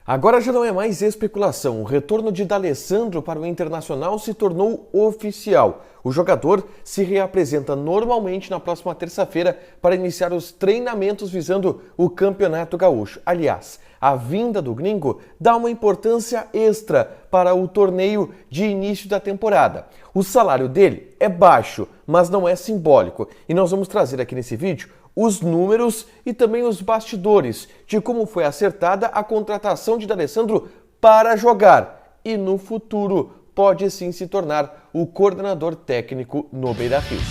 Agora já não é mais especulação. O retorno de D'Alessandro para o Internacional se tornou oficial. O jogador se reapresenta normalmente na próxima terça-feira para iniciar os treinamentos visando o Campeonato Gaúcho. Aliás, a vinda do gringo dá uma importância extra para o torneio de início da temporada. O salário dele é baixo, mas não é simbólico. E nós vamos trazer aqui nesse vídeo os números e também os bastidores de como foi acertada a contratação de D'Alessandro para jogar e no futuro pode sim se tornar o coordenador técnico no Beira-Rio.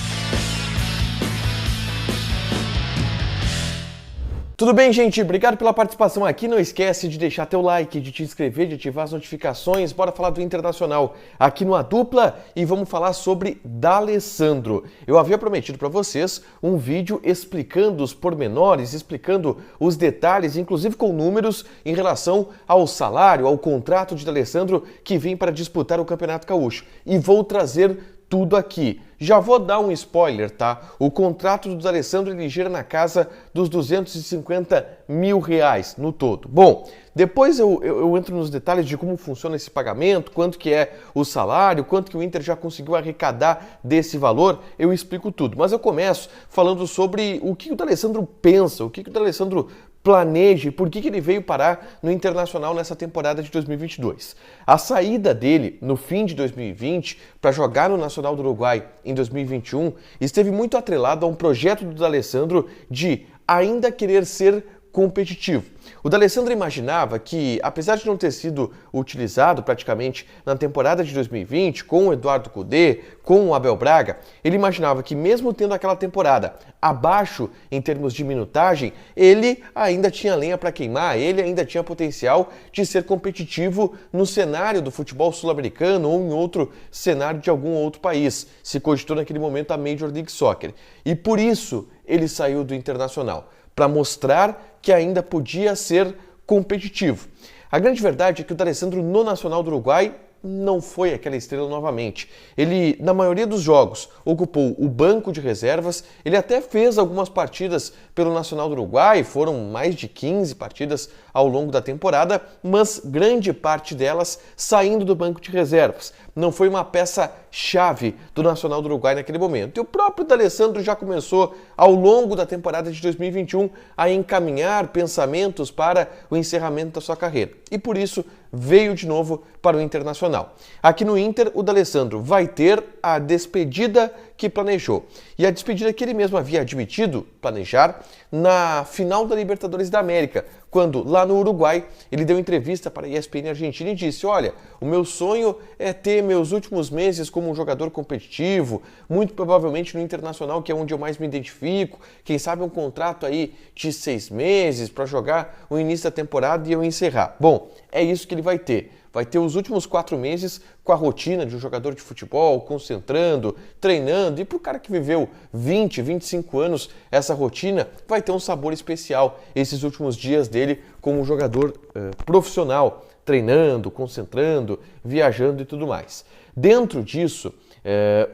Tudo bem, gente? Obrigado pela participação aqui. Não esquece de deixar teu like, de te inscrever, de ativar as notificações. Bora falar do Internacional aqui no A Dupla e vamos falar sobre D'Alessandro. Eu havia prometido para vocês um vídeo explicando os pormenores, explicando os detalhes, inclusive com números em relação ao salário, ao contrato de D'Alessandro que vem para disputar o Campeonato Gaúcho. E vou trazer tudo aqui. Já vou dar um spoiler, tá? O contrato do D'Alessandro ele gira na casa dos R$250 mil no todo. Bom, depois eu entro nos detalhes de como funciona esse pagamento, quanto que é o salário, quanto que o Inter já conseguiu arrecadar desse valor, eu explico tudo. Mas eu começo falando sobre o que o D'Alessandro pensa, o que o D'Alessandro planeja e por que ele veio parar no Internacional nessa temporada de 2022. A saída dele no fim de 2020 para jogar no Nacional do Uruguai em 2021 esteve muito atrelado a um projeto do D'Alessandro de ainda querer ser competitivo. O D'Alessandro imaginava que, apesar de não ter sido utilizado praticamente na temporada de 2020, com o Eduardo Cudê, com o Abel Braga, ele imaginava que mesmo tendo aquela temporada abaixo em termos de minutagem, ele ainda tinha lenha para queimar, ele ainda tinha potencial de ser competitivo no cenário do futebol sul-americano ou em outro cenário de algum outro país. Se cogitou naquele momento a Major League Soccer. E por isso ele saiu do Internacional, para mostrar que ainda podia ser competitivo. A grande verdade é que o D'Alessandro no Nacional do Uruguai não foi aquela estrela novamente. Ele, na maioria dos jogos, ocupou o banco de reservas, ele até fez algumas partidas pelo Nacional do Uruguai, foram mais de 15 partidas ao longo da temporada, mas grande parte delas saindo do banco de reservas. Não foi uma peça-chave do Nacional do Uruguai naquele momento. E o próprio D'Alessandro já começou, ao longo da temporada de 2021, a encaminhar pensamentos para o encerramento da sua carreira. E por isso veio de novo para o Internacional. Aqui no Inter, o D'Alessandro vai ter a despedida que planejou. E a despedida que ele mesmo havia admitido planejar na final da Libertadores da América, quando lá no Uruguai ele deu entrevista para a ESPN Argentina e disse: olha, o meu sonho é ter meus últimos meses como um jogador competitivo, muito provavelmente no Internacional, que é onde eu mais me identifico, quem sabe um contrato aí de 6 meses para jogar o início da temporada e eu encerrar. Bom, é isso que ele vai ter. Vai ter os últimos 4 meses com a rotina de um jogador de futebol, concentrando, treinando. E para o cara que viveu 20, 25 anos, essa rotina vai ter um sabor especial esses últimos dias dele como um jogador profissional, treinando, concentrando, viajando e tudo mais. Dentro disso,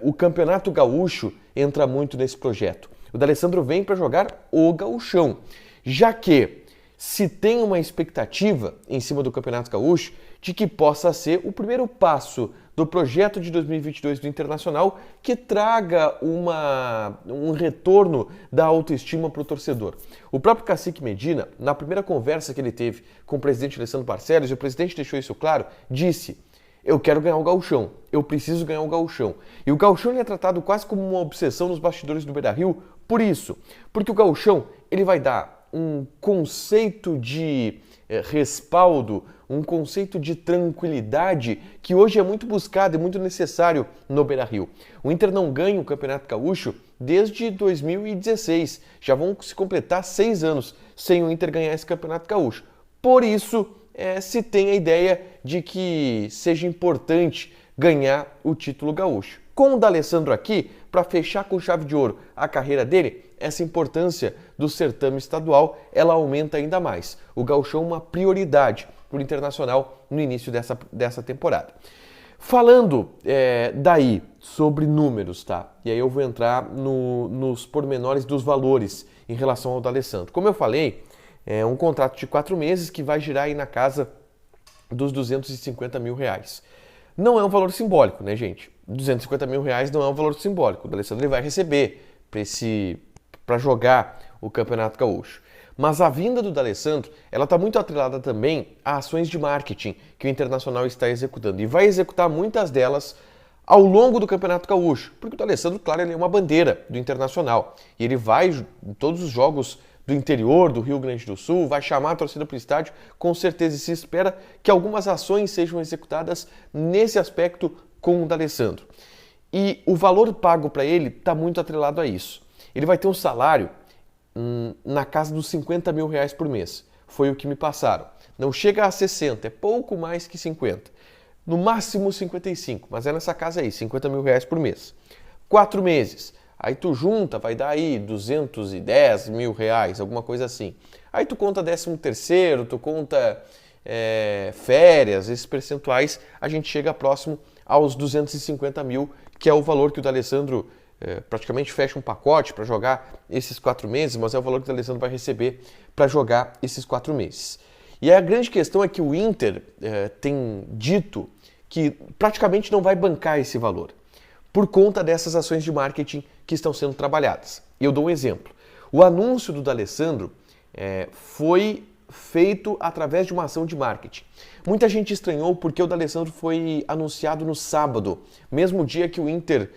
o Campeonato Gaúcho entra muito nesse projeto. O D'Alessandro vem para jogar o Gauchão, já que se tem uma expectativa em cima do Campeonato Gaúcho de que possa ser o primeiro passo do projeto de 2022 do Internacional que traga um retorno da autoestima para o torcedor. O próprio Cacique Medina, na primeira conversa que ele teve com o presidente Alessandro Barcelos, e o presidente deixou isso claro, disse: eu quero ganhar o Gauchão, eu preciso ganhar o Gauchão. E o Gauchão ele é tratado quase como uma obsessão nos bastidores do Beira-Rio por isso, porque o Gauchão ele vai dar um conceito de respaldo, um conceito de tranquilidade que hoje é muito buscado e muito necessário no Beira-Rio. O Inter não ganha o Campeonato Gaúcho desde 2016. Já vão se completar 6 anos sem o Inter ganhar esse Campeonato Gaúcho. Por isso, se tem a ideia de que seja importante ganhar o título gaúcho. Com o D'Alessandro aqui, para fechar com chave de ouro a carreira dele, essa importância do certame estadual, ela aumenta ainda mais. O Gauchão é uma prioridade para o Internacional no início dessa temporada. Falando daí sobre números, tá? E aí eu vou entrar nos pormenores dos valores em relação ao D'Alessandro. Como eu falei, é um contrato de 4 meses que vai girar aí na casa dos 250 mil reais. Não é um valor simbólico, né, gente? 250 mil reais não é um valor simbólico. O D'Alessandro ele vai receber para jogar o Campeonato Gaúcho. Mas a vinda do D'Alessandro, ela está muito atrelada também a ações de marketing que o Internacional está executando. E vai executar muitas delas ao longo do Campeonato Gaúcho. Porque o D'Alessandro, claro, ele é uma bandeira do Internacional. E ele vai em todos os jogos do interior do Rio Grande do Sul, vai chamar a torcida para o estádio, com certeza, e se espera que algumas ações sejam executadas nesse aspecto com o D'Alessandro. E o valor pago para ele está muito atrelado a isso. Ele vai ter um salário na casa dos 50 mil reais por mês. Foi o que me passaram. Não chega a 60, é pouco mais que 50. No máximo 55, mas é nessa casa aí, 50 mil reais por mês. 4 meses. Aí tu junta, vai dar aí 210 mil reais, alguma coisa assim. Aí tu conta 13º, tu conta férias, esses percentuais, a gente chega próximo aos 250 mil, que é o valor que o D'Alessandro praticamente fecha um pacote para jogar esses 4 meses, mas é o valor que o D'Alessandro vai receber para jogar esses 4 meses. E a grande questão é que o Inter tem dito que praticamente não vai bancar esse valor, por conta dessas ações de marketing que estão sendo trabalhadas. E eu dou um exemplo. O anúncio do D'Alessandro foi feito através de uma ação de marketing. Muita gente estranhou porque o D'Alessandro foi anunciado no sábado, mesmo dia que o Inter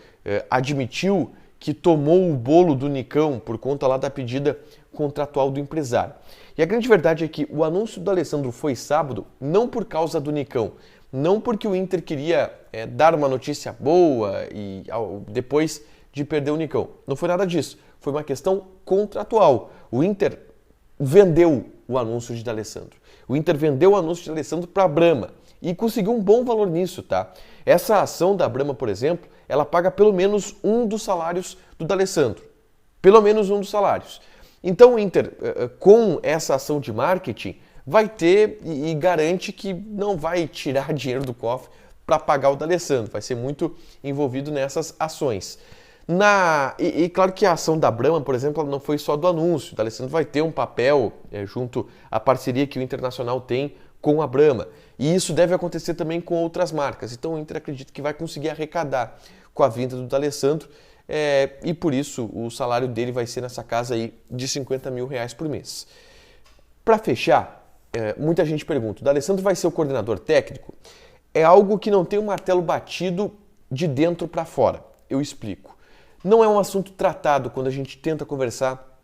admitiu que tomou o bolo do Nicão por conta lá da pedida contratual do empresário. E a grande verdade é que o anúncio do D'Alessandro foi sábado não por causa do Nicão, não porque o Inter queria dar uma notícia boa e depois de perder o Nicão. Não foi nada disso. Foi uma questão contratual. O Inter vendeu o anúncio de D'Alessandro. O Inter vendeu o anúncio de D'Alessandro para a Brahma e conseguiu um bom valor nisso, tá? Essa ação da Brahma, por exemplo, ela paga pelo menos um dos salários do D'Alessandro. Pelo menos um dos salários. Então o Inter, com essa ação de marketing, vai ter e garante que não vai tirar dinheiro do cofre para pagar o D'Alessandro. Vai ser muito envolvido nessas ações. E claro que a ação da Brahma, por exemplo, ela não foi só do anúncio. O D'Alessandro vai ter um papel junto à parceria que o Internacional tem com a Brahma. E isso deve acontecer também com outras marcas. Então o Inter acredita que vai conseguir arrecadar com a vinda do D'Alessandro e por isso o salário dele vai ser nessa casa aí de 50 mil reais por mês. Para fechar, muita gente pergunta, o D'Alessandro vai ser o coordenador técnico? É algo que não tem um martelo batido de dentro para fora. Eu explico. Não é um assunto tratado quando a gente tenta conversar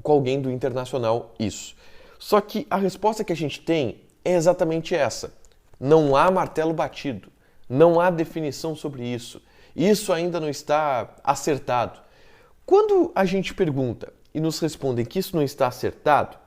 com alguém do Internacional isso. Só que a resposta que a gente tem é exatamente essa. Não há martelo batido. Não há definição sobre isso. Isso ainda não está acertado. Quando a gente pergunta e nos respondem que isso não está acertado,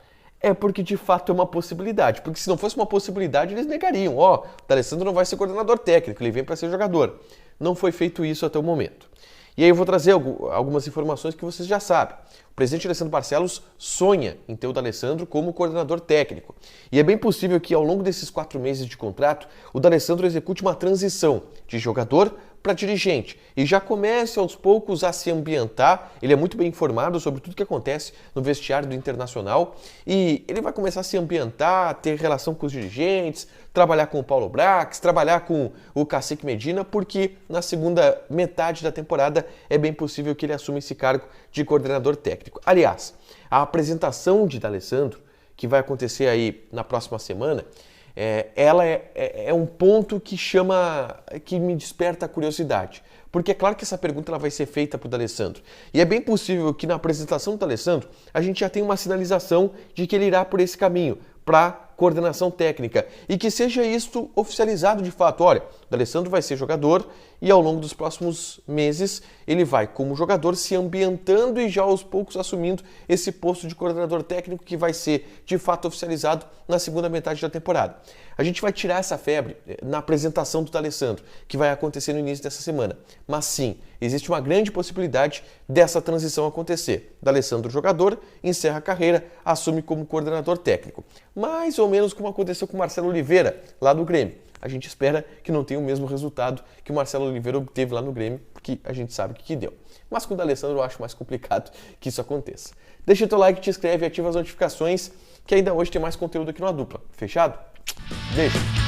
é porque de fato é uma possibilidade. Porque se não fosse uma possibilidade, eles negariam. O D'Alessandro não vai ser coordenador técnico, ele vem para ser jogador. Não foi feito isso até o momento. E aí eu vou trazer algumas informações que vocês já sabem. O presidente Alessandro Barcelos sonha em ter o D'Alessandro como coordenador técnico. E é bem possível que ao longo desses 4 meses de contrato, o D'Alessandro execute uma transição de jogador para dirigente e já comece aos poucos a se ambientar. Ele é muito bem informado sobre tudo que acontece no vestiário do Internacional e ele vai começar a se ambientar, ter relação com os dirigentes, trabalhar com o Paulo Brax, trabalhar com o Cacique Medina, porque na segunda metade da temporada é bem possível que ele assuma esse cargo de coordenador técnico. Aliás, a apresentação de D'Alessandro, que vai acontecer aí na próxima semana, ela é um ponto que me desperta a curiosidade. Porque é claro que essa pergunta ela vai ser feita para o D'Alessandro. E é bem possível que na apresentação do D'Alessandro a gente já tenha uma sinalização de que ele irá por esse caminho, para coordenação técnica. E que seja isto oficializado de fato. Olha, o D'Alessandro vai ser jogador e ao longo dos próximos meses ele vai, como jogador, se ambientando e já aos poucos assumindo esse posto de coordenador técnico que vai ser de fato oficializado na segunda metade da temporada. A gente vai tirar essa febre na apresentação do D'Alessandro, que vai acontecer no início dessa semana. Mas sim, existe uma grande possibilidade dessa transição acontecer. D'Alessandro, jogador, encerra a carreira, assume como coordenador técnico. Mais ou menos como aconteceu com o Marcelo Oliveira, lá do Grêmio. A gente espera que não tenha o mesmo resultado que o Marcelo Oliveira obteve lá no Grêmio, porque a gente sabe o que deu. Mas com o D'Alessandro eu acho mais complicado que isso aconteça. Deixa o teu like, te inscreve e ativa as notificações, que ainda hoje tem mais conteúdo aqui no A Dupla. Fechado? Beijo!